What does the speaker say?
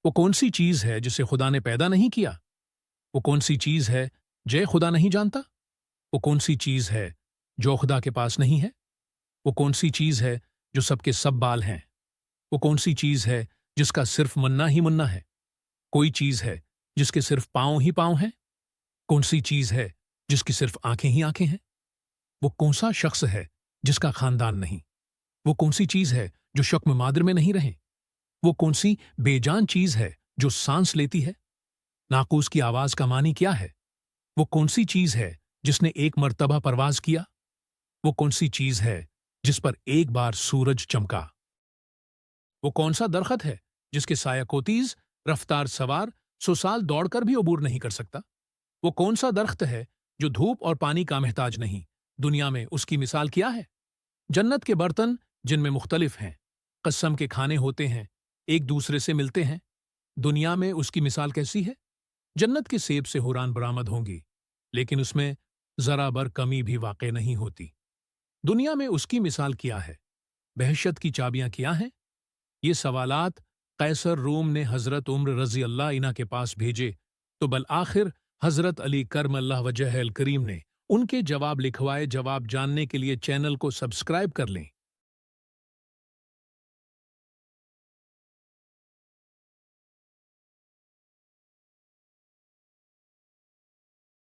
वो कौन सी चीज है जिसे खुदा ने पैदा नहीं किया? वो कौन सी चीज है जय खुदा नहीं जानता? वो कौन सी चीज है जो खुदा के पास नहीं है? वो कौन सी चीज है जो सबके सब बाल हैं? वो कौन सी चीज है जिसका सिर्फ मुन्ना ही मुन्ना है? कोई चीज है जिसके सिर्फ पांव ही पांव हैं? कौन सी चीज है जिसकी सिर्फ आंखें ही आंखें हैं? वो कौन सा शख्स है जिसका खानदान नहीं? वो कौन सी चीज है जो शक्म मादर में नहीं रहे? वो कौन सी बेजान चीज है जो सांस लेती है? नाकूस की आवाज का मानी क्या है? वो कौन सी चीज है जिसने एक मर्तबा परवाज किया? वो कौन सी चीज है जिस पर एक बार सूरज चमका? वो कौन सा दरखत है जिसके साया को तेज रफ्तार सवार 100 साल दौड़कर भी अबूर नहीं कर सकता? वो कौन सा दरख्त है जो धूप और पानी का महताज नहीं? दुनिया में उसकी मिसाल क्या है? जन्नत के बर्तन जिनमें मुख्तलिफ हैं, कसम के खाने होते हैं, एक दूसरे से मिलते हैं। दुनिया में उसकी मिसाल कैसी है? जन्नत के सेब से हुरान बरामद होंगी, लेकिन उसमें जरा बर कमी भी वाक़ई नहीं होती। दुनिया में उसकी मिसाल क्या है? बहशत की चाबियां क्या हैं? ये सवालात कैसर रूम ने हजरत उम्र रजी अल्लाह इना के पास भेजे, तो बल आखिर हजरत अली करम अल्लाह वजह अल करीम ने उनके जवाब लिखवाए। जवाब जानने के लिए चैनल को सब्सक्राइब कर लें।